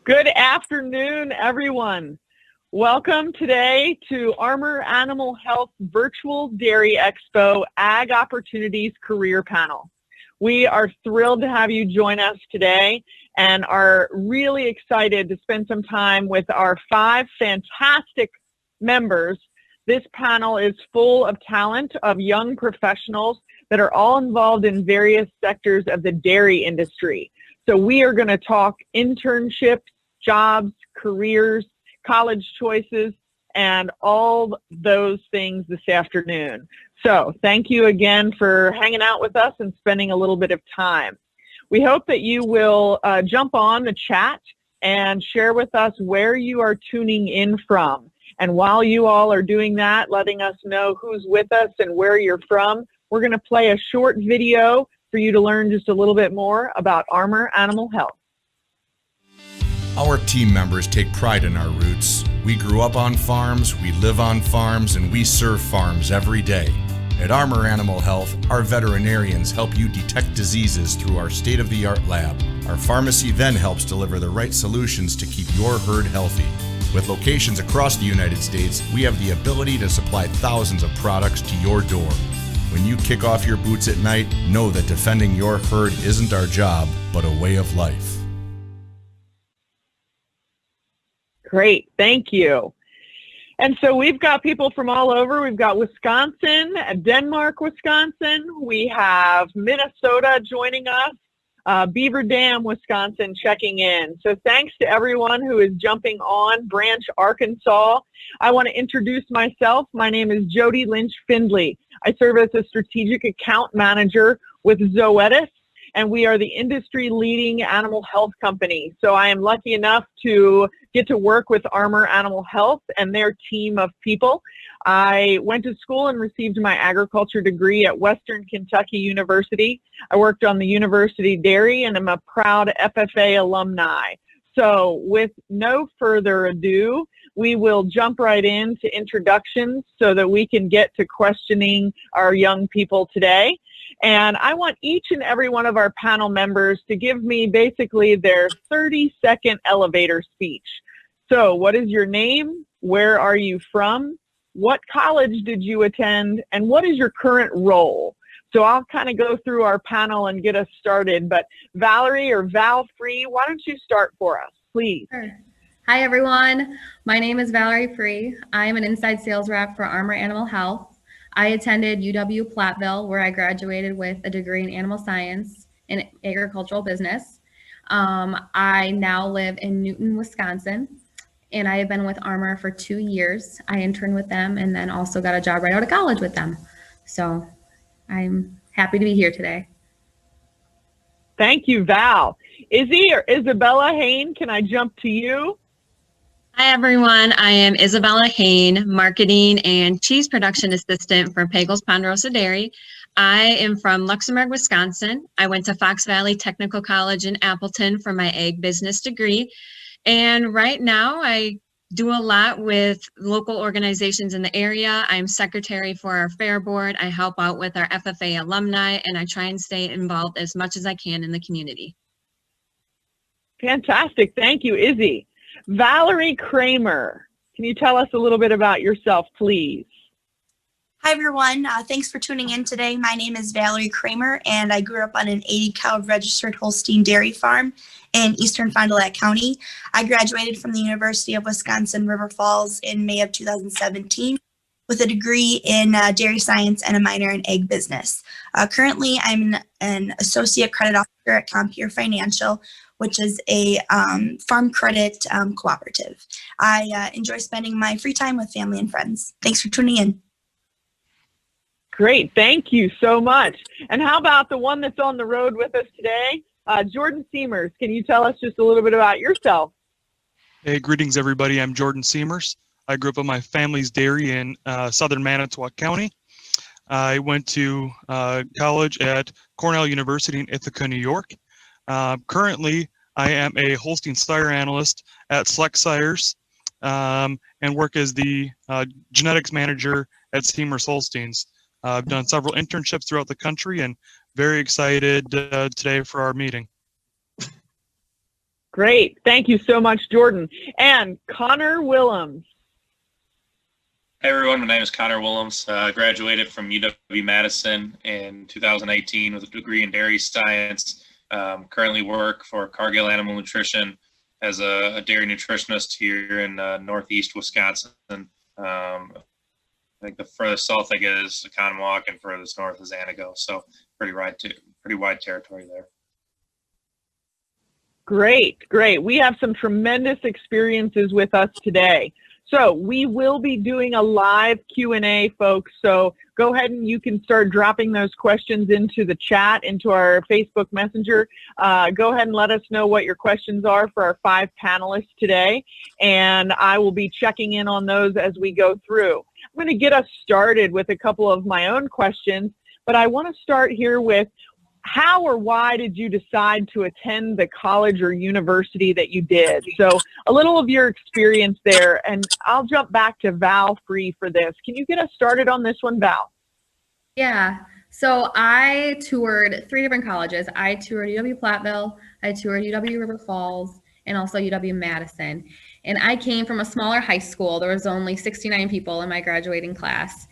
Good afternoon, everyone. Welcome today to Armor Animal Health Virtual Dairy Expo Ag Opportunities Career Panel. We are thrilled to have you join us today and are really excited to spend some time with our 5 fantastic members. This panel is full of talent of young professionals that are all involved in various sectors of the dairy industry. So we are going to talk internships, jobs, careers, college choices, and all those things this afternoon. So thank you again for hanging out with us and spending a little bit of time. We hope that you will jump on the chat and share with us where you are tuning in from. And while you all are doing that, letting us know who's with us and where you're from, we're going to play a short video for you to learn just a little bit more about Armor Animal Health. Our team members take pride in our roots. We grew up on farms, we live on farms, and we serve farms every day. At Armor Animal Health, our veterinarians help you detect diseases through our state-of-the-art lab. Our pharmacy then helps deliver the right solutions to keep your herd healthy. With locations across the United States, we have the ability to supply thousands of products to your door. When you kick off your boots at night, know that defending your herd isn't our job, but a way of life. Great, thank you. And so we've got people from all over. We've got Wisconsin, Denmark, Wisconsin. We have Minnesota joining us, Beaver Dam, Wisconsin checking in. So thanks to everyone who is jumping on. Branch, Arkansas. I want to introduce myself. My name is Jody Lynch Findley. I serve as a strategic account manager with Zoetis, and we are the industry-leading animal health company. So I am lucky enough to get to work with Armor Animal Health and their team of people. I went to school and received my agriculture degree at Western Kentucky University. I worked on the university dairy and I'm a proud FFA alumni. So with no further ado, we will jump right into introductions so that we can get to questioning our young people today. And I want each and every one of our panel members to give me basically their 30-second elevator speech. So what is your name? Where are you from? What college did you attend? And what is your current role? So I'll kind of go through our panel and get us started. But Valerie or Val Free, why don't you start for us, please? Sure. Hi, everyone. My name is Valerie Free. I am an inside sales rep for Armor Animal Health. I attended UW-Platteville, where I graduated with a degree in animal science and agricultural business. I now live in Newton, Wisconsin, and I have been with Armor for 2 years. I interned with them and then also got a job right out of college with them. So I'm happy to be here today. Thank you, Val. Izzy or Isabella Hain, can I jump to you? Hi, everyone. I am Isabella Hain, Marketing and Cheese Production Assistant for Pagels Ponderosa Dairy. I am from Luxembourg, Wisconsin. I went to Fox Valley Technical College in Appleton for my ag business degree. And right now I do a lot with local organizations in the area. I'm secretary for our fair board. I help out with our FFA alumni, and I try and stay involved as much as I can in the community. Fantastic. Thank you, Izzy. Valerie Kramer, can you tell us a little bit about yourself, please? Hi, everyone. Thanks for tuning in today. My name is Valerie Kramer, and I grew up on an 80-cow registered Holstein dairy farm in eastern Fond du Lac County. I graduated from the University of Wisconsin River Falls in May of 2017 with a degree in dairy science and a minor in egg business. Currently, I'm an associate credit officer at Compeer Financial, which is a farm credit cooperative. I enjoy spending my free time with family and friends. Thanks for tuning in. Great, thank you so much. And how about the one that's on the road with us today, Jordan Seamers? Can you tell us just a little bit about yourself? Hey, greetings, everybody. I'm Jordan Seamers. I grew up on my family's dairy in southern Manitowoc County. I went to college at Cornell University in Ithaca, New York. Currently, I am a Holstein sire analyst at Select Sires and work as the genetics manager at Seamers Holsteins. I've done several internships throughout the country and very excited today for our meeting. Great. Thank you so much, Jordan. And Connor Willems. Hey everyone, my name is Connor Willems. I graduated from UW-Madison in 2018 with a degree in dairy science. Currently work for Cargill Animal Nutrition as a dairy nutritionist here in northeast Wisconsin. I think the furthest south I get is Oconomowoc, and furthest north is Anago. So pretty wide territory there. Great, great. We have some tremendous experiences with us today. So we will be doing a live Q&A, folks. So go ahead and you can start dropping those questions into the chat, into our Facebook Messenger. Go ahead and let us know what your questions are for our 5 panelists today. And I will be checking in on those as we go through. I'm going to get us started with a couple of my own questions, but I want to start here with how or why did you decide to attend the college or university that you did? So a little of your experience there, and I'll jump back to Val Free for this. Can you get us started on this one, Val? Yeah. So I toured 3 different colleges. I toured UW-Platteville, I toured UW-River Falls, and also UW-Madison. And I came from a smaller high school. There was only 69 people in my graduating class.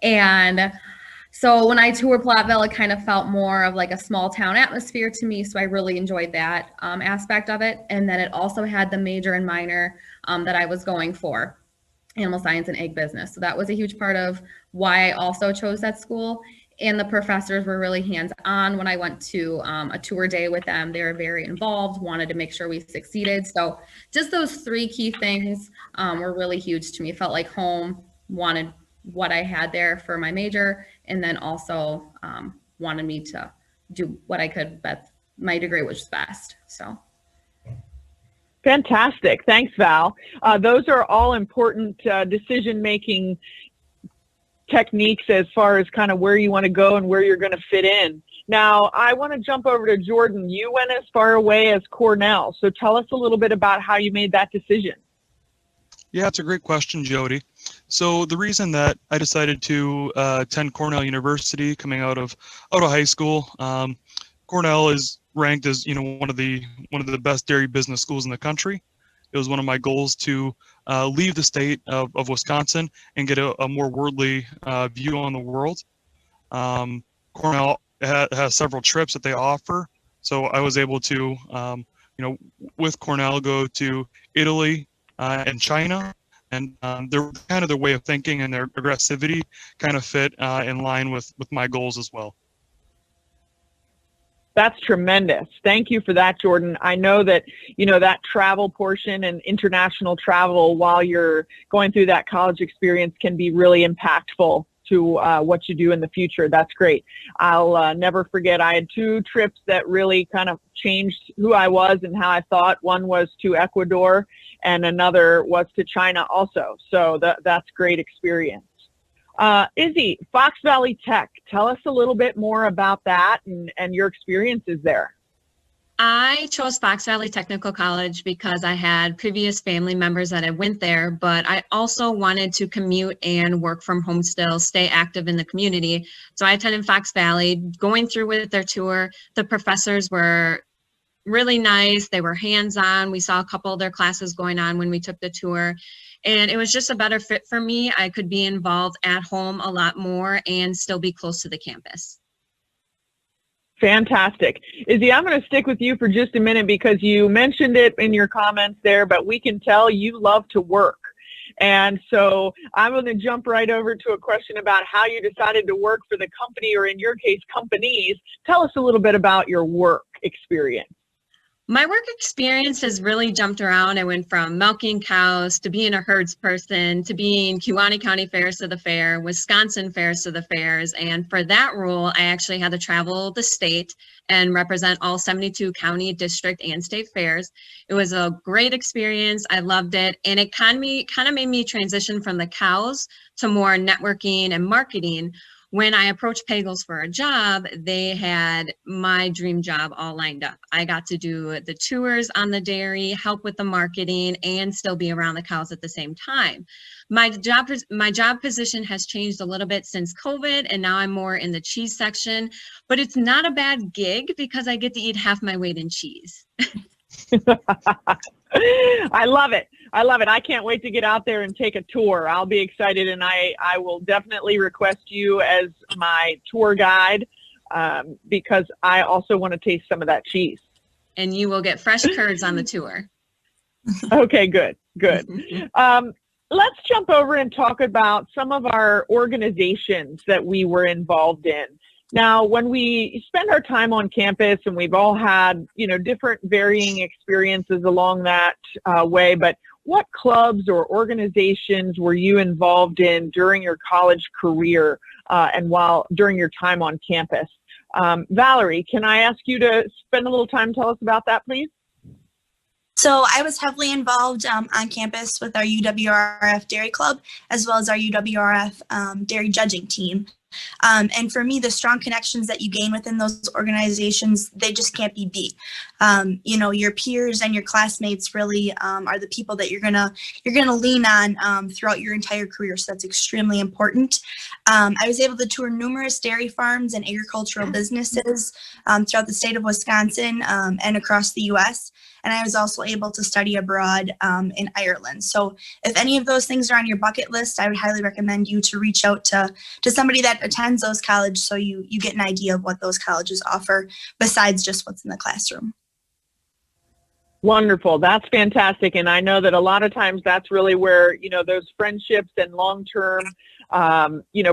And so when I toured Platteville, it kind of felt more of like a small town atmosphere to me. So I really enjoyed that aspect of it. And then it also had the major and minor that I was going for, animal science and egg business. So that was a huge part of why I also chose that school. And the professors were really hands-on. When I went to a tour day with them, they were very involved, wanted to make sure we succeeded. So just those 3 key things were really huge to me. It felt like home, wanted what I had there for my major, and then also wanted me to do what I could, but my degree was best. So. Fantastic. Thanks, Val. Those are all important decision-making techniques as far as kind of where you want to go and where you're going to fit in. Now, I want to jump over to Jordan. You went as far away as Cornell. So tell us a little bit about how you made that decision. Yeah, it's a great question, Jody. So the reason that I decided to attend Cornell University coming out of high school, Cornell is ranked as one of the best dairy business schools in the country. It was one of my goals to leave the state of Wisconsin and get a more worldly view on the world. Cornell has several trips that they offer, so I was able to, with Cornell, go to Italy and China, and their kind of their way of thinking and their aggressivity kind of fit in line with my goals as well. That's tremendous. Thank you for that, Jordan. I know that, that travel portion and international travel while you're going through that college experience can be really impactful to what you do in the future. That's great. I'll never forget, I had 2 trips that really kind of changed who I was and how I thought. One was to Ecuador and another was to China also. So that's great experience. Izzy, Fox Valley Tech, tell us a little bit more about that and your experiences there. I chose Fox Valley Technical College because I had previous family members that had went there, but I also wanted to commute and work from home still, stay active in the community. So I attended Fox Valley. Going through with their tour, the professors were really nice. They were hands-on. We saw a couple of their classes going on when we took the tour. And it was just a better fit for me. I could be involved at home a lot more and still be close to the campus. Fantastic. Izzy, I'm going to stick with you for just a minute because you mentioned it in your comments there, but we can tell you love to work. And so I'm going to jump right over to a question about how you decided to work for the company, or in your case, companies. Tell us a little bit about your work experience. My work experience has really jumped around. I went from milking cows to being a herds person to being Kewaunee County Fairs to the Fair, Wisconsin Fairs to the Fairs. And for that role, I actually had to travel the state and represent all 72 county, district, and state fairs. It was a great experience. I loved it. And it kind of made me transition from the cows to more networking and marketing. When I approached Pagels for a job, they had my dream job all lined up. I got to do the tours on the dairy, help with the marketing, and still be around the cows at the same time. My job position has changed a little bit since COVID, and now I'm more in the cheese section, but it's not a bad gig because I get to eat half my weight in cheese. I love it. I love it. I can't wait to get out there and take a tour. I'll be excited, and I will definitely request you as my tour guide because I also want to taste some of that cheese. And you will get fresh curds on the tour. Okay, good, good. Let's jump over and talk about some of our organizations that we were involved in. Now, when we spend our time on campus, and we've all had, different varying experiences along that way, but what clubs or organizations were you involved in during your college career and during your time on campus? Valerie, can I ask you to spend a little time to tell us about that, please? So I was heavily involved on campus with our UWRF Dairy Club, as well as our UWRF Dairy Judging Team. And for me, the strong connections that you gain within those organizations, they just can't be beat. Your peers and your classmates really are the people that you're gonna lean on throughout your entire career. So that's extremely important. I was able to tour numerous dairy farms and agricultural businesses throughout the state of Wisconsin and across the U.S. And I was also able to study abroad in Ireland. So if any of those things are on your bucket list, I would highly recommend you to reach out to somebody that attends those colleges so you get an idea of what those colleges offer besides just what's in the classroom. Wonderful. That's fantastic. And I know that a lot of times that's really where, those friendships and long-term,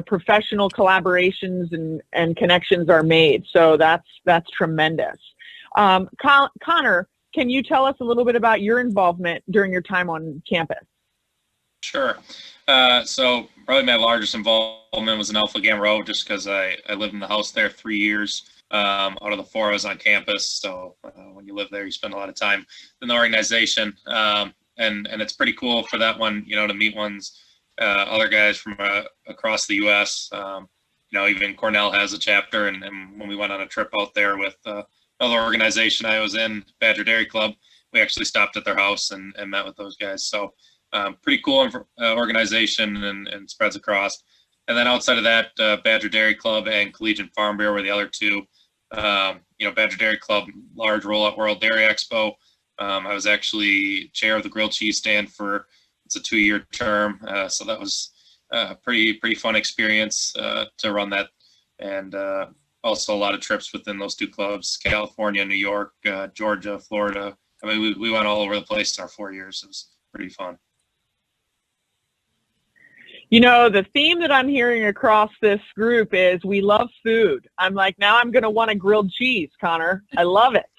professional collaborations and connections are made. So that's tremendous. Connor, can you tell us a little bit about your involvement during your time on campus? Sure. So probably my largest involvement was in Alpha Gamma Rho, just because I lived in the house there 3 years out of the 4 I was on campus. So when you live there, you spend a lot of time in the organization. And it's pretty cool for that one, to meet other guys from across the U.S. Even Cornell has a chapter. And when we went on a trip out there with another organization I was in, Badger Dairy Club, we actually stopped at their house and met with those guys. So pretty cool organization and spreads across. And then outside of that, Badger Dairy Club and Collegiate Farm Bureau were the other two. Badger Dairy Club, large role at World Dairy Expo. I was actually chair of the grilled cheese stand it's a 2-year term. So that was a pretty fun experience to run that. And also a lot of trips within those 2 clubs, California, New York, Georgia, Florida. I mean, we went all over the place in our 4 years. It was pretty fun. The theme that I'm hearing across this group is we love food. I'm like, now I'm going to want a grilled cheese, Connor. I love it.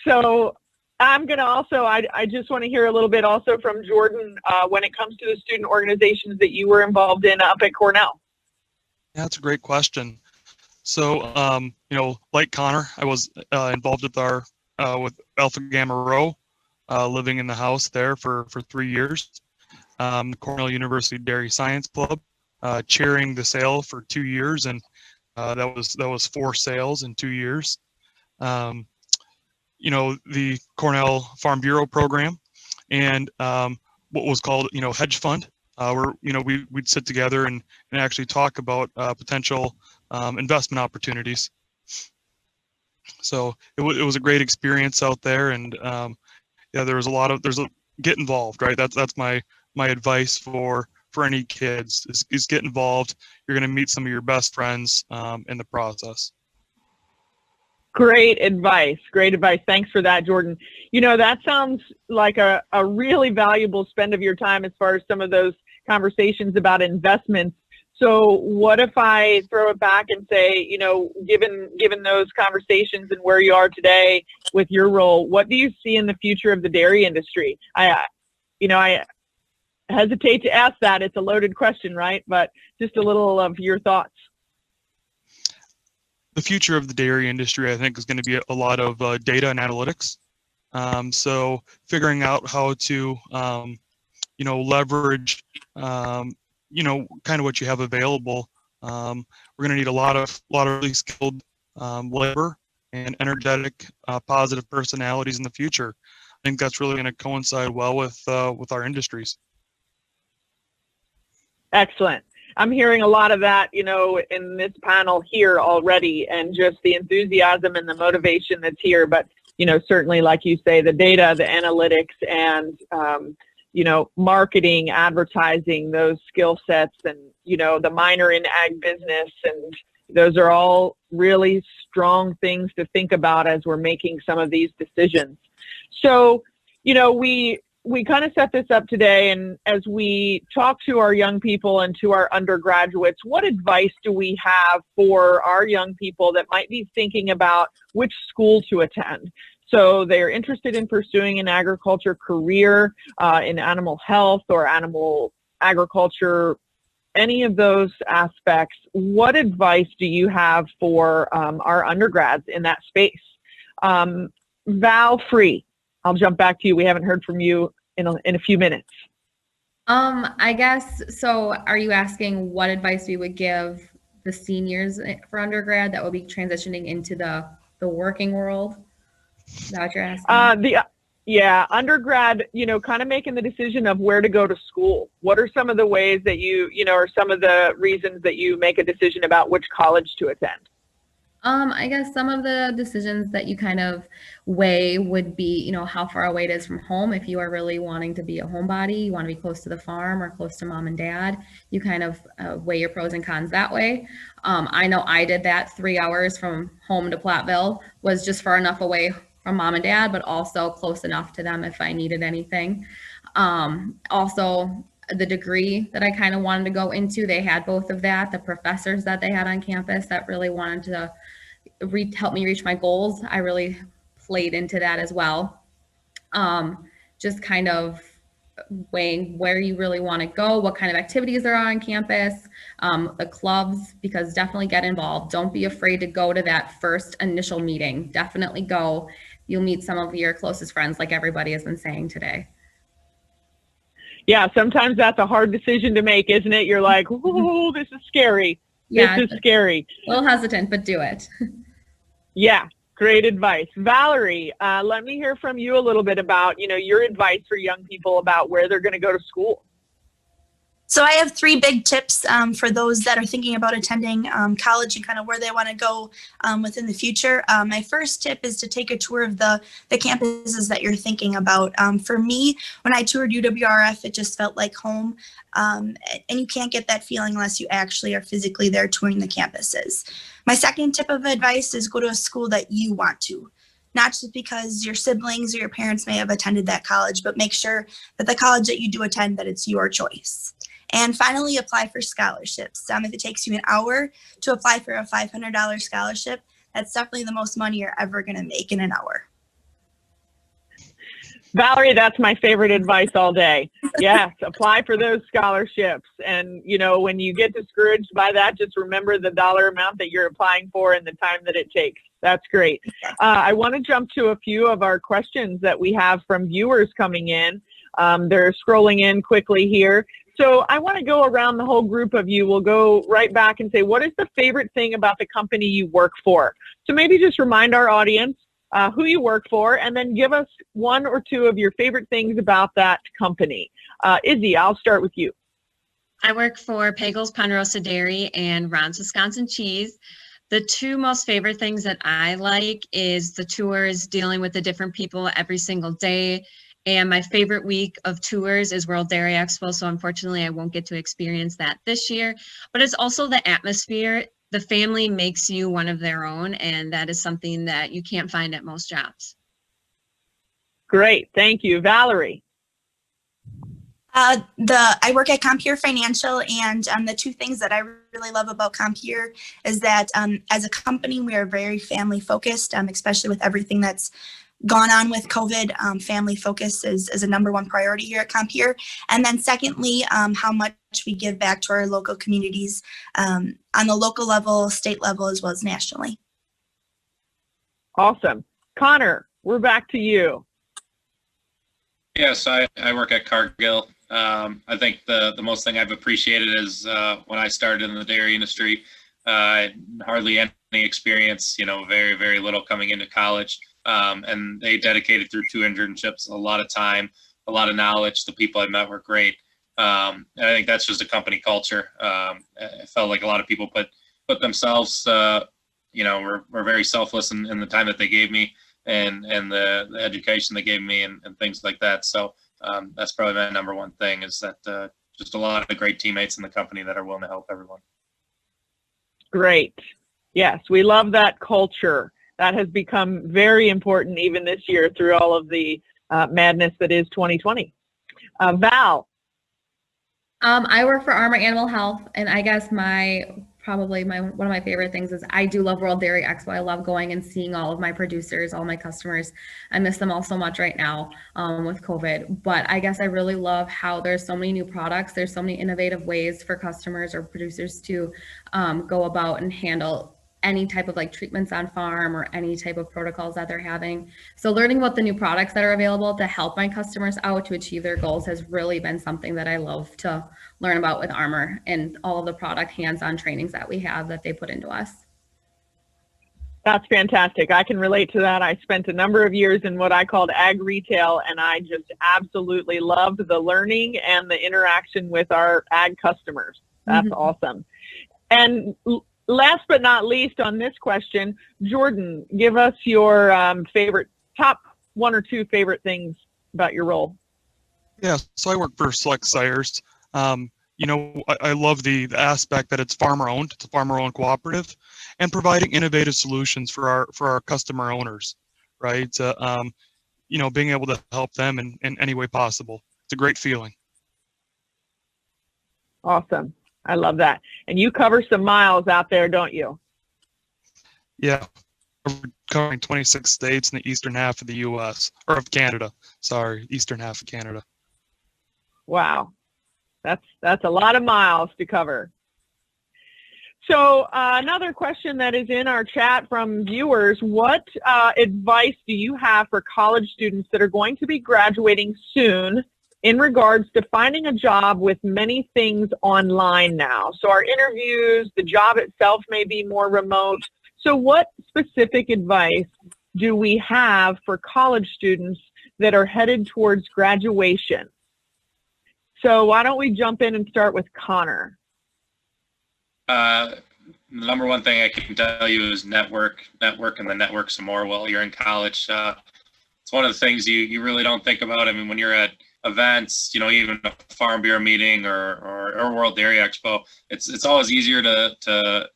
So I'm going to also, I just want to hear a little bit also from Jordan when it comes to the student organizations that you were involved in up at Cornell. Yeah, that's a great question. So, like Connor, I was involved with Alpha Gamma Rho, living in the house there for 3 years. Cornell University Dairy Science Club, chairing the sale for 2 years, and that was 4 sales in 2 years. The Cornell Farm Bureau program, and what was called hedge fund, where we'd sit together and actually talk about potential investment opportunities. So it was a great experience out there, and there's get involved, right? That's my advice for any kids is get involved. You're going to meet some of your best friends in the process. Great advice. Great advice. Thanks for that, Jordan. That sounds like a really valuable spend of your time as far as some of those conversations about investments. So what if I throw it back and say, given those conversations and where you are today with your role, what do you see in the future of the dairy industry? I hesitate to ask that. It's a loaded question, right? But just a little of your thoughts. The future of the dairy industry, I think, is going to be a lot of data and analytics. So figuring out how to, leverage, kind of what you have available. We're going to need a lot of really skilled labor and energetic, positive personalities in the future. I think that's really going to coincide well with our industries. Excellent. I'm hearing a lot of that, in this panel here already, and just the enthusiasm and the motivation that's here. But certainly, like you say, the data, the analytics, and marketing, advertising, those skill sets, and the minor in ag business, and those are all really strong things to think about as we're making some of these decisions. So, we kind of set this up today, and as we talk to our young people and to our undergraduates, what advice do we have for our young people that might be thinking about which school to attend? So they're interested in pursuing an agriculture career, in animal health or animal agriculture, any of those aspects. What advice do you have for our undergrads in that space? Val Free, I'll jump back to you. We haven't heard from you in a few minutes. I guess, so are you asking what advice we would give the seniors for undergrad that will be transitioning into the working world? Is that what you're asking? Undergrad, kind of making the decision of where to go to school. What are some of the ways that or some of the reasons that you make a decision about which college to attend? I guess some of the decisions that you kind of weigh would be, how far away it is from home. If you are really wanting to be a homebody, you want to be close to the farm or close to mom and dad, you kind of weigh your pros and cons that way. I know I did that. 3 hours from home to Platteville was just far enough away from mom and dad, but also close enough to them if I needed anything. Also, the degree that I kind of wanted to go into, they had both of that. The professors that they had on campus that really wanted to help me reach my goals, I really played into that as well. Just kind of weighing where you really want to go, what kind of activities are on campus, the clubs, because definitely get involved. Don't be afraid to go to that first initial meeting. Definitely go. You'll meet some of your closest friends, like everybody has been saying today. Yeah, sometimes that's a hard decision to make, isn't it? You're like, "Ooh, this is scary. Yeah, this is scary." A little hesitant, but do it. Yeah, great advice. Valerie, let me hear from you a little bit about, your advice for young people about where they're going to go to school. So I have 3 big tips for those that are thinking about attending college and kind of where they want to go within the future. My first tip is to take a tour of the campuses that you're thinking about. For me, when I toured UWRF, it just felt like home. And you can't get that feeling unless you actually are physically there touring the campuses. My second tip of advice is go to a school that you want to. Not just because your siblings or your parents may have attended that college, but make sure that the college that you do attend, that it's your choice. And finally, apply for scholarships. If it takes you an hour to apply for a $500 scholarship, that's definitely the most money you're ever going to make in an hour. Valerie, that's my favorite advice all day. Yes, apply for those scholarships. And, when you get discouraged by that, just remember the dollar amount that you're applying for and the time that it takes. That's great. I want to jump to a few of our questions that we have from viewers coming in. They're scrolling in quickly here. So I want to go around the whole group of you. We'll go right back and say, what is the favorite thing about the company you work for? So maybe just remind our audience who you work for, and then give us 1 or 2 of your favorite things about that company. Izzy, I'll start with you. I work for Pagels Ponderosa Dairy and Ron's Wisconsin Cheese. The 2 most favorite things that I like is the tours, dealing with the different people every single day. And my favorite week of tours is World Dairy Expo. So unfortunately, I won't get to experience that this year. But it's also the atmosphere. The family makes you one of their own. And that is something that you can't find at most jobs. Great. Thank you. Valerie. I work at Compeer Financial, and the 2 things that I really love about Compeer is that as a company, we are very family focused, especially with everything that's gone on with COVID. Family focus is a number 1 priority here at Compeer. And then secondly, how much we give back to our local communities on the local level, state level, as well as nationally. Awesome. Connor, we're back to you. Yes, I work at Cargill. I think the most thing I've appreciated is when I started in the dairy industry, hardly any experience, very, very little coming into college. And they dedicated through 2 internships, a lot of time, a lot of knowledge. The people I met were great. And I think that's just a company culture. I felt like a lot of people put themselves, were very selfless in the time that they gave me. and the education they gave me and things like that. So that's probably my number one thing, is that just a lot of great teammates in the company that are willing to help everyone. Great. Yes, we love that culture. That has become very important even this year through all of the madness that is 2020. Val. I work for Armor Animal Health, and I guess one of my favorite things is I do love World Dairy Expo. I love going and seeing all of my producers, all my customers. I miss them all so much right now with COVID. But I guess I really love how there's so many new products. There's so many innovative ways for customers or producers to go about and handle any type of like treatments on farm or any type of protocols that they're having. So learning about the new products that are available to help my customers out to achieve their goals has really been something that I love to learn about with Armor and all of the product hands-on trainings that we have that they put into us. That's fantastic. I can relate to that. I spent a number of years in what I called ag retail, and I just absolutely loved the learning and the interaction with our ag customers. That's awesome. And last but not least on this question, Jordan, give us your top one or two favorite things about your role. Yeah, so I work for Select Sires. I love the aspect that it's farmer owned. It's a farmer owned cooperative, and providing innovative solutions for our customer owners, right? Being able to help them in any way possible. It's a great feeling. Awesome. I love that. And you cover some miles out there, don't you? Yeah, we're covering 26 states in the eastern half of the U.S. or of Canada. Sorry, eastern half of Canada. Wow, that's a lot of miles to cover. So another question that is in our chat from viewers: what advice do you have for college students that are going to be graduating soon in regards to finding a job with many things online now? So our interviews, the job itself may be more remote. So what specific advice do we have for college students that are headed towards graduation? So why don't we jump in and start with Connor? The number one thing I can tell you is network, and then network some more while you're in college. It's one of the things you really don't think about. I mean, when you're at events, even a farm bureau meeting or World Dairy Expo, it's always easier to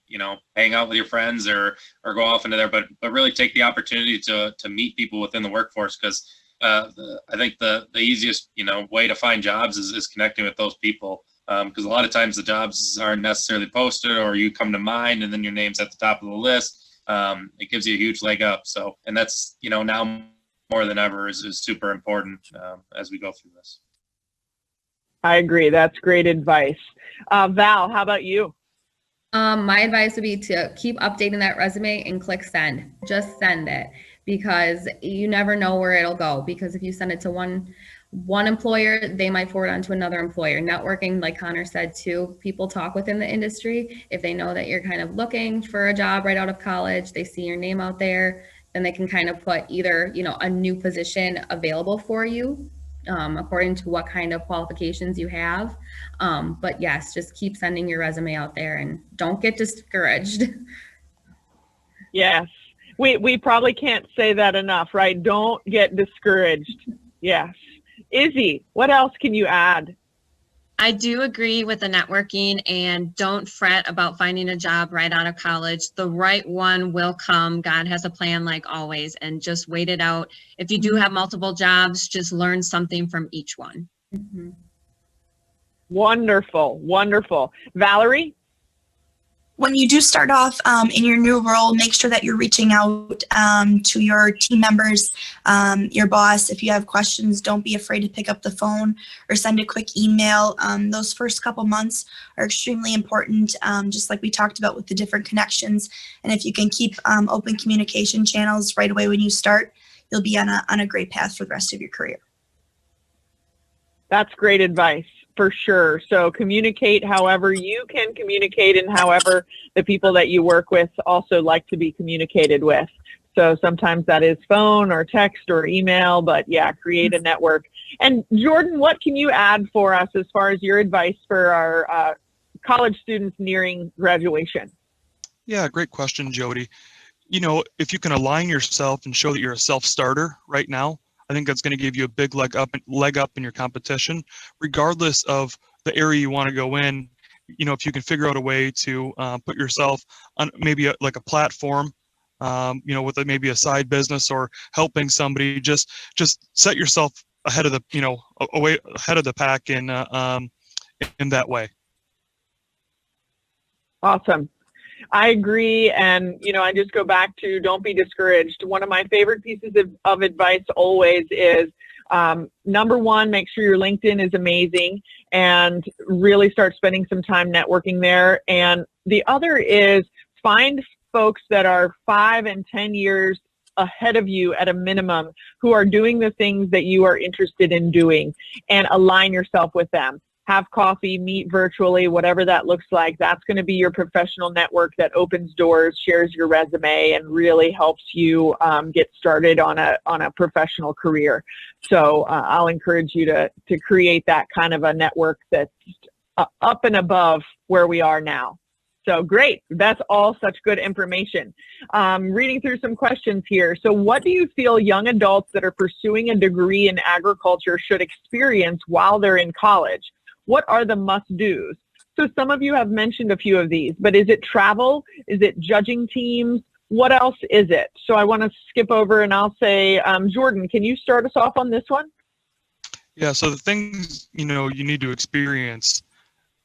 hang out with your friends or go off into there, but really take the opportunity to meet people within the workforce, because I think the easiest way to find jobs is connecting with those people, because a lot of times the jobs aren't necessarily posted, or you come to mind and then your name's at the top of the list. It gives you a huge leg up. So, and that's now more than ever is super important as we go through this. I agree. That's great advice. Val, how about you? My advice would be to keep updating that resume and click send. Just send it, because you never know where it'll go. Because if you send it to one employer, they might forward on to another employer. Networking, like Connor said too, people talk within the industry. If they know that you're kind of looking for a job right out of college, they see your name out there, then they can kind of put either, a new position available for you according to what kind of qualifications you have. But yes, just keep sending your resume out there and don't get discouraged. Yes, we probably can't say that enough, right? Don't get discouraged. Yes. Izzy, what else can you add? I do agree with the networking, and don't fret about finding a job right out of college. The right one will come. God has a plan, like always, and just wait it out. If you do have multiple jobs, just learn something from each one. Mm-hmm. Wonderful, wonderful. Valerie? When you do start off in your new role, make sure that you're reaching out to your team members, your boss. If you have questions, don't be afraid to pick up the phone or send a quick email. Those first couple months are extremely important, just like we talked about with the different connections. And if you can keep open communication channels right away when you start, you'll be on a great path for the rest of your career. That's great advice. For sure. So communicate however you can communicate, and however the people that you work with also like to be communicated with. So sometimes that is phone or text or email, but yeah, create a network. And Jordan, what can you add for us as far as your advice for our college students nearing graduation? Yeah, great question, Jody. if you can align yourself and show that you're a self-starter right now, I think that's going to give you a big leg up in your competition, regardless of the area you want to go in. If you can figure out a way to put yourself on maybe like a platform, with maybe a side business or helping somebody, just set yourself ahead of the, away ahead of the pack in that way. Awesome. I agree. And, I just go back to don't be discouraged. One of my favorite pieces of advice always is, number one, make sure your LinkedIn is amazing and really start spending some time networking there. And the other is find folks that are 5 and 10 years ahead of you at a minimum who are doing the things that you are interested in doing, and align yourself with them. Have coffee, meet virtually, whatever that looks like. That's going to be your professional network that opens doors, shares your resume, and really helps you get started on a professional career. So I'll encourage you to create that kind of a network that's up and above where we are now. So great. That's all such good information. Reading through some questions here. So what do you feel young adults that are pursuing a degree in agriculture should experience while they're in college? What are the must-dos? So some of you have mentioned a few of these, but is it travel? Is it judging teams? What else is it? So I want to skip over and I'll say, Jordan, can you start us off on this one? Yeah, so the things, you need to experience,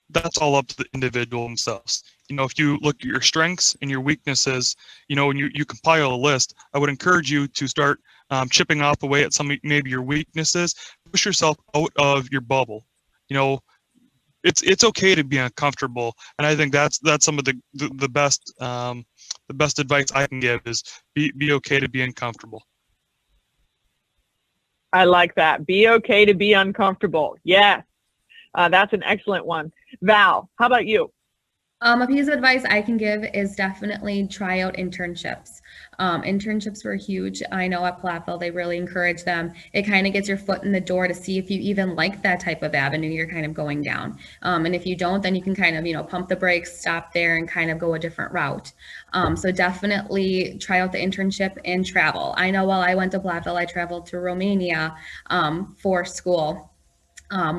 that's all up to the individual themselves. If you look at your strengths and your weaknesses, and you compile a list, I would encourage you to start chipping off away at some maybe your weaknesses. Push yourself out of your bubble. It's okay to be uncomfortable, and I think that's some of the best advice I can give is be okay to be uncomfortable. I like that. Be okay to be uncomfortable. Yes, that's an excellent one. Val, how about you? A piece of advice I can give is definitely try out internships. Internships were huge. I know at Platteville, they really encourage them. It kind of gets your foot in the door to see if you even like that type of avenue you're kind of going down. And if you don't, then you can kind of, pump the brakes, stop there, and kind of go a different route. So definitely try out the internship and travel. I know while I went to Platteville, I traveled to Romania for school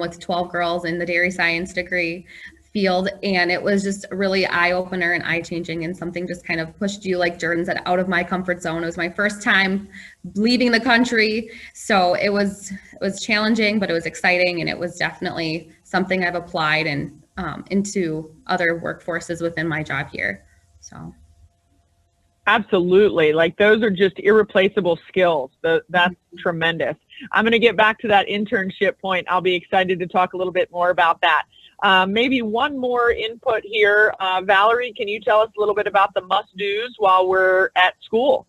with 12 girls in the dairy science degree field, and it was just really eye-opener and eye-changing, and something just kind of pushed you, like Jordan said, out of my comfort zone. It was my first time leaving the country, so it was challenging, but it was exciting, and it was definitely something I've applied and into other workforces within my job here. So absolutely, like those are just irreplaceable skills. That's tremendous. I'm going to get back to that internship point. I'll be excited to talk a little bit more about that. Maybe one more input here. Valerie, can you tell us a little bit about the must-dos while we're at school?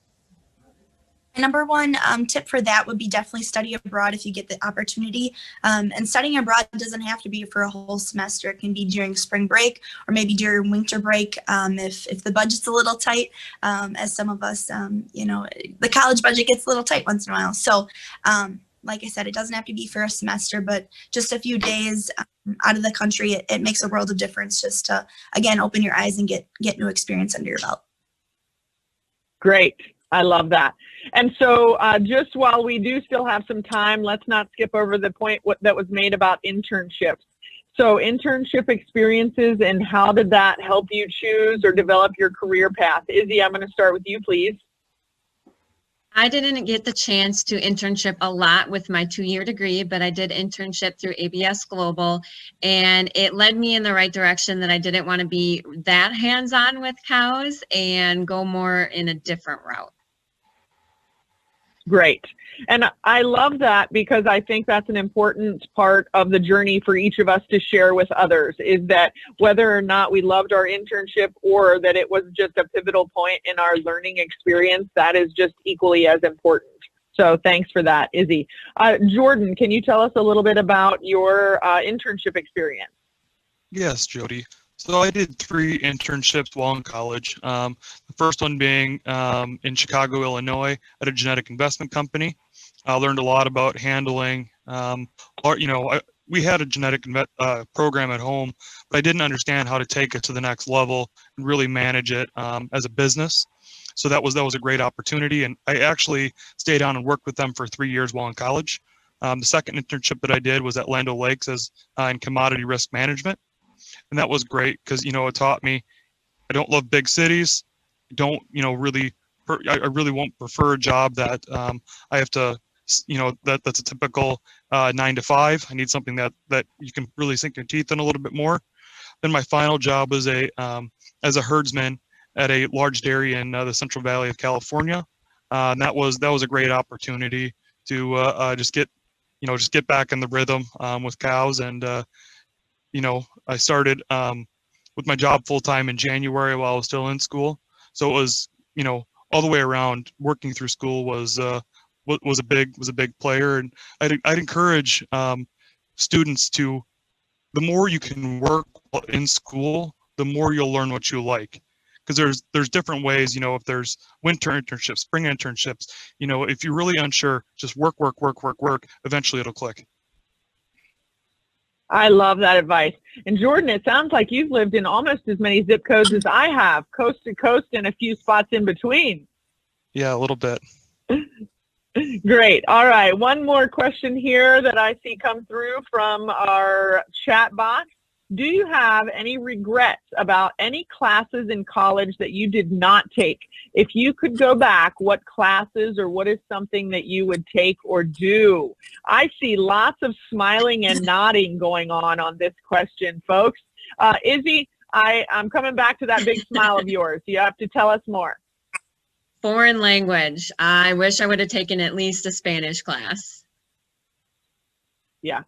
My number one tip for that would be definitely study abroad if you get the opportunity. And studying abroad doesn't have to be for a whole semester. It can be during spring break or maybe during winter break if the budget's a little tight, as some of us, the college budget gets a little tight once in a while. So like I said, it doesn't have to be for a semester, but just a few days out of the country, it makes a world of difference just to, again, open your eyes and get new experience under your belt. Great. I love that. And so just while we do still have some time, let's not skip over the point that was made about internships. So internship experiences, and how did that help you choose or develop your career path? Izzy, I'm going to start with you, please. I didn't get the chance to internship a lot with my 2-year degree, but I did internship through ABS Global, and it led me in the right direction that I didn't want to be that hands-on with cows and go more in a different route. Great. And I love that, because I think that's an important part of the journey for each of us to share with others, is that whether or not we loved our internship or that it was just a pivotal point in our learning experience, that is just equally as important. So thanks for that, Izzy. Jordan, can you tell us a little bit about your internship experience? Yes, Jody. So I did 3 internships while in college. The first one being in Chicago, Illinois, at a genetic investment company. I learned a lot about handling, we had a genetic program at home, but I didn't understand how to take it to the next level and really manage it as a business. So that was a great opportunity. And I actually stayed on and worked with them for 3 years while in college. The second internship that I did was at Land O'Lakes as in commodity risk management. And that was great because, you know, it taught me I don't love big cities. Don't, you know, really, I really won't prefer a job that I have to, you know, that's a typical 9 to 5. I need something that you can really sink your teeth in a little bit more. Then my final job was as a herdsman at a large dairy in the Central Valley of California. And that was a great opportunity to just get back in the rhythm with cows. And, you know, I started with my job full time in January while I was still in school. So it was, you know, all the way around working through school was a big player. And I'd encourage students to, the more you can work in school, the more you'll learn what you like. Because there's different ways, you know, if there's winter internships, spring internships, you know, if you're really unsure, just work, eventually it'll click. I love that advice. And Jordan, it sounds like you've lived in almost as many zip codes as I have, coast to coast and a few spots in between. Yeah, a little bit. Great. All right. One more question here that I see come through from our chat box. Do you have any regrets about any classes in college that you did not take? If you could go back, what classes or what is something that you would take or do? I see lots of smiling and nodding going on this question, folks. Izzy, I'm coming back to that big smile of yours. You have to tell us more. Foreign language. I wish I would have taken at least a Spanish class. Yeah.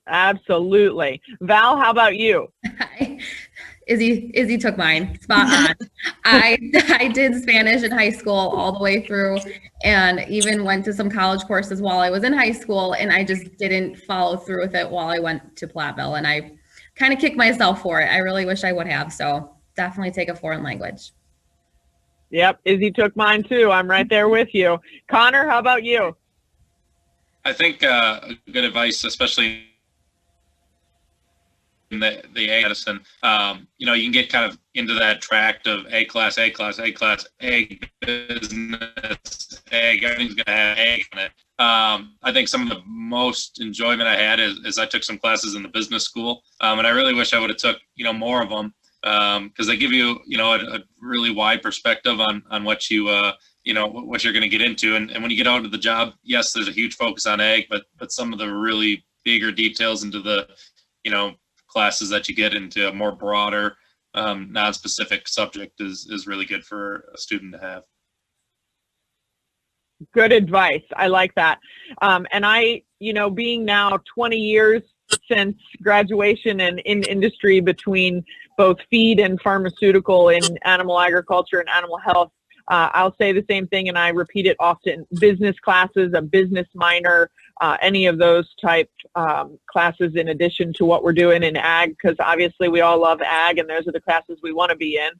Absolutely. Val, how about you? Izzy took mine. Spot on. I did Spanish in high school all the way through, and even went to some college courses while I was in high school, and I just didn't follow through with it while I went to Platteville, and I kind of kicked myself for it. I really wish I would have. So definitely take a foreign language. Yep, Izzy took mine too. I'm right there with you. Connor, how about you? I think good advice, especially in the ag medicine, you know, you can get kind of into that tract of ag class, ag business, ag, everything's going to have ag in it. I think some of the most enjoyment I had is I took some classes in the business school, and I really wish I would have took, you know, more of them, because they give you, you know, a really wide perspective on what you, you know, what you're going to get into. And when you get out into the job, yes, there's a huge focus on ag, but some of the really bigger details into the, you know, classes that you get into a more broader, non-specific subject is really good for a student to have. Good advice. I like that. And I, you know, being now 20 years since graduation and in industry between both feed and pharmaceutical in animal agriculture and animal health, I'll say the same thing, and I repeat it often. Business classes, a business minor, any of those type classes in addition to what we're doing in ag, because obviously we all love ag and those are the classes we want to be in.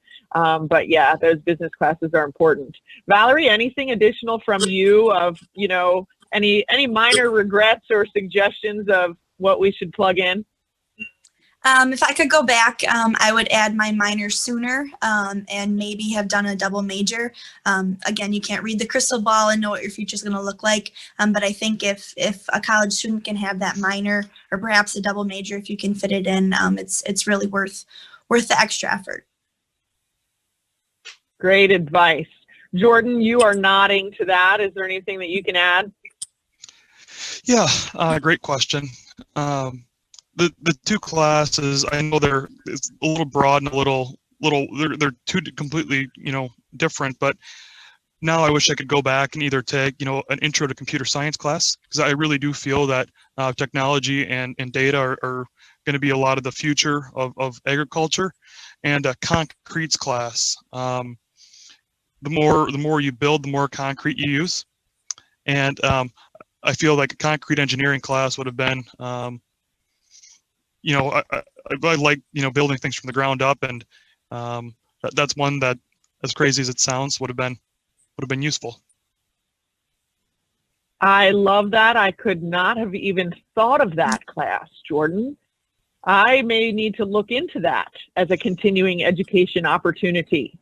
But yeah, those business classes are important. Valerie, anything additional from you of, you know, any minor regrets or suggestions of what we should plug in? If I could go back, I would add my minor sooner and maybe have done a double major. Again, you can't read the crystal ball and know what your future is going to look like. But I think if a college student can have that minor or perhaps a double major, if you can fit it in, it's really worth the extra effort. Great advice. Jordan, you are nodding to that. Is there anything that you can add? Yeah, great question. The two classes, I know it's a little broad and a little they're two completely, you know, different, but now I wish I could go back and either take, you know, an intro to computer science class, because I really do feel that technology and data are going to be a lot of the future of agriculture, and a concretes class. The more you build, the more concrete you use, and I feel like a concrete engineering class would have been, you know, I like, you know, building things from the ground up, and that's one that, as crazy as it sounds, would have been useful. I love that. I could not have even thought of that class, Jordan. I may need to look into that as a continuing education opportunity.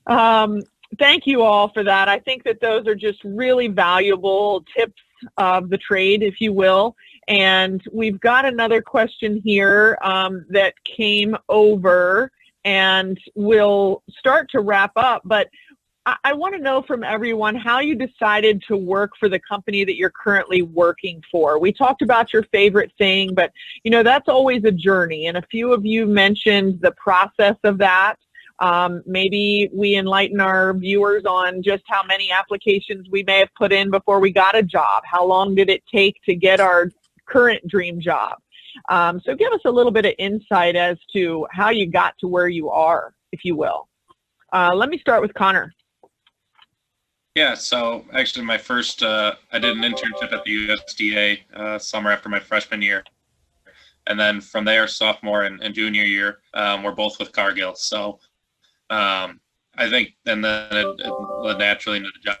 Thank you all for that. I think that those are just really valuable tips of the trade, if you will. And we've got another question here that came over, and we'll start to wrap up. But I want to know from everyone how you decided to work for the company that you're currently working for. We talked about your favorite thing, but you know, that's always a journey. And a few of you mentioned the process of that. Maybe we enlighten our viewers on just how many applications we may have put in before we got a job. How long did it take to get our current dream job? So give us a little bit of insight as to how you got to where you are, if you will. Let me start with Connor. Yeah, so actually my first, I did an internship at the USDA summer after my freshman year. And then from there, sophomore and junior year, we're both with Cargill. So I think then it led naturally into the job.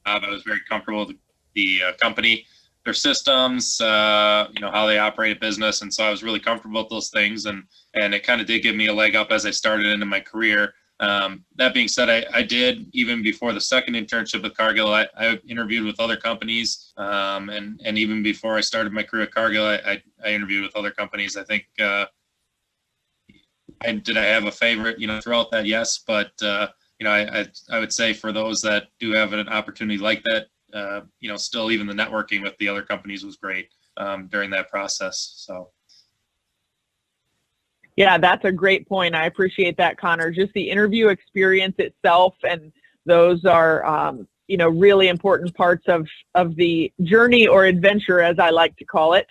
I was very comfortable with the company, their systems, you know, how they operate a business. And so I was really comfortable with those things. And it kind of did give me a leg up as I started into my career. That being said, I did, even before the second internship with Cargill, I interviewed with other companies. And even before I started my career at Cargill, I interviewed with other companies. I think, did I have a favorite, you know, throughout that? Yes. But, you know, I would say for those that do have an opportunity like that, you know, still even the networking with the other companies was great during that process. So. Yeah, that's a great point. I appreciate that, Connor. Just the interview experience itself, and those are, you know, really important parts of the journey or adventure, as I like to call it.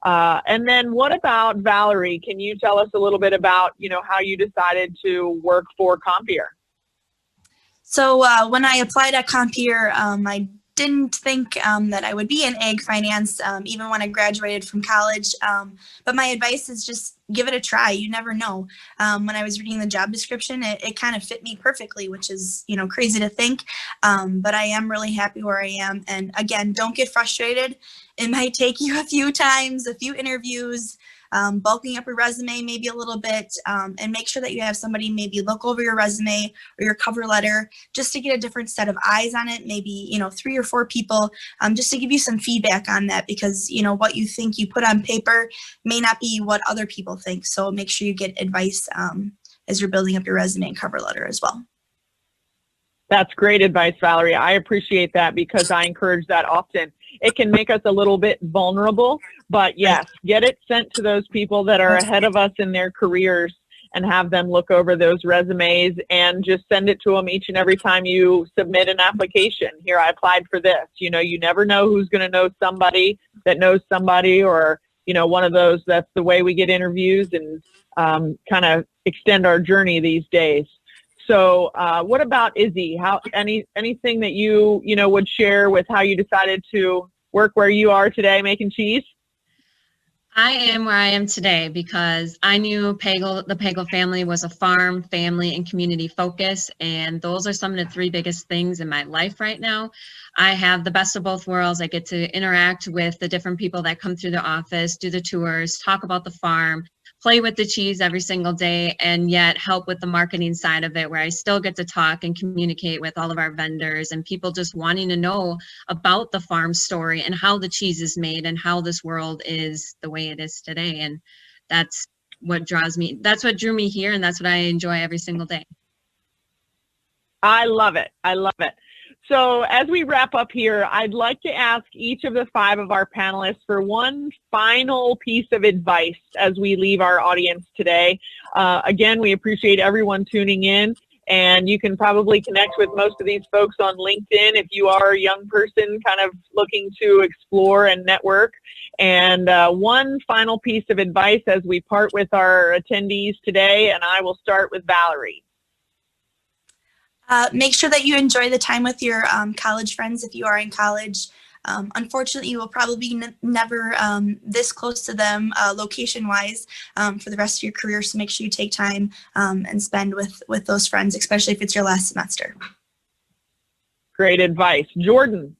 And then what about Valerie? Can you tell us a little bit about, you know, how you decided to work for Compeer? So when I applied at Compeer, I didn't think that I would be in ag finance even when I graduated from college. But my advice is just give it a try. You never know. When I was reading the job description, it kind of fit me perfectly, which is, you know, crazy to think. But I am really happy where I am. And again, don't get frustrated. It might take you a few times, a few interviews, bulking up your resume maybe a little bit, and make sure that you have somebody maybe look over your resume or your cover letter just to get a different set of eyes on it, maybe, you know, 3 or 4 people, just to give you some feedback on that, because, you know, what you think you put on paper may not be what other people think. So make sure you get advice as you're building up your resume and cover letter as well. That's great advice, Valerie. I appreciate that, because I encourage that often. It can make us a little bit vulnerable, but yes, get it sent to those people that are ahead of us in their careers and have them look over those resumes, and just send it to them each and every time you submit an application. Here, I applied for this. You know, you never know who's going to know somebody that knows somebody, or, you know, one of those. That's the way we get interviews and kind of extend our journey these days. So what about Izzy? Anything that you know, would share with how you decided to work where you are today making cheese? I am where I am today because I knew the Pagel family was a farm, family, and community focus, and those are some of the 3 biggest things in my life right now. I have the best of both worlds. I get to interact with the different people that come through the office, do the tours, talk about the farm, play with the cheese every single day, and yet help with the marketing side of it, where I still get to talk and communicate with all of our vendors and people just wanting to know about the farm story and how the cheese is made and how this world is the way it is today. And that's what draws me. That's what drew me here, and that's what I enjoy every single day. I love it. I love it. So as we wrap up here, I'd like to ask each of the 5 of our panelists for one final piece of advice as we leave our audience today. Again, we appreciate everyone tuning in, and you can probably connect with most of these folks on LinkedIn if you are a young person kind of looking to explore and network. And one final piece of advice as we part with our attendees today, and I will start with Valerie. Make sure that you enjoy the time with your college friends if you are in college. Unfortunately, you will probably be never this close to them location-wise for the rest of your career, so make sure you take time and spend with those friends, especially if it's your last semester. Great advice. Jordan?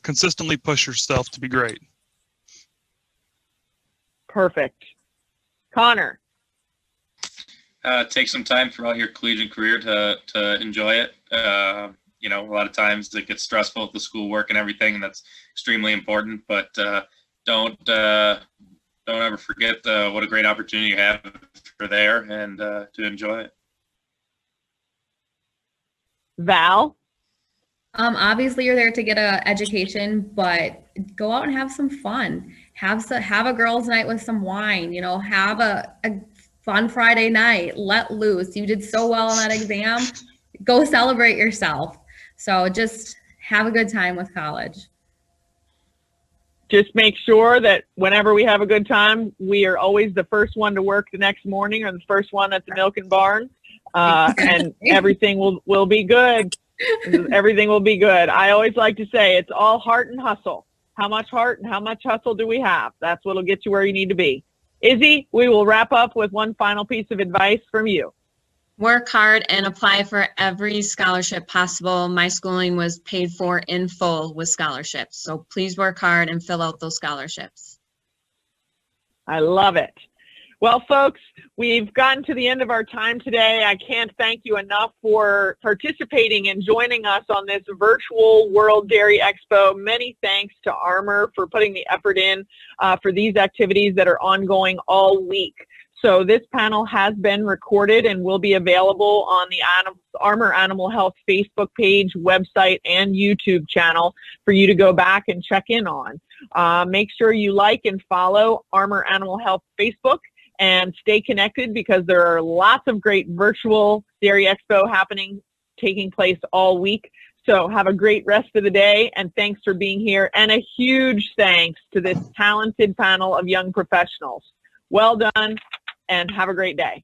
Consistently push yourself to be great. Perfect. Connor. Take some time throughout your collegiate career to enjoy it. You know, a lot of times it gets stressful with the schoolwork and everything, and that's extremely important. But don't ever forget what a great opportunity you have for there and to enjoy it. Val. Obviously you're there to get an education, but go out and have some fun. Have a girls' night with some wine, you know, have a fun Friday night, let loose. You did so well on that exam. Go celebrate yourself. So just have a good time with college. Just make sure that whenever we have a good time, we are always the first one to work the next morning or the first one at the milk and barn. And everything will be good. Everything will be good. I always like to say it's all heart and hustle. How much heart and how much hustle do we have? That's what'll get you where you need to be. Izzy, we will wrap up with one final piece of advice from you. Work hard and apply for every scholarship possible. My schooling was paid for in full with scholarships. So please work hard and fill out those scholarships. I love it. Well, folks, we've gotten to the end of our time today. I can't thank you enough for participating and joining us on this virtual World Dairy Expo. Many thanks to Armor for putting the effort in for these activities that are ongoing all week. So this panel has been recorded and will be available on the Armor Animal Health Facebook page, website, and YouTube channel for you to go back and check in on. Make sure you like and follow Armor Animal Health Facebook and stay connected because there are lots of great virtual Dairy Expo taking place all week. So have a great rest of the day, and thanks for being here. And a huge thanks to this talented panel of young professionals. Well done, and have a great day.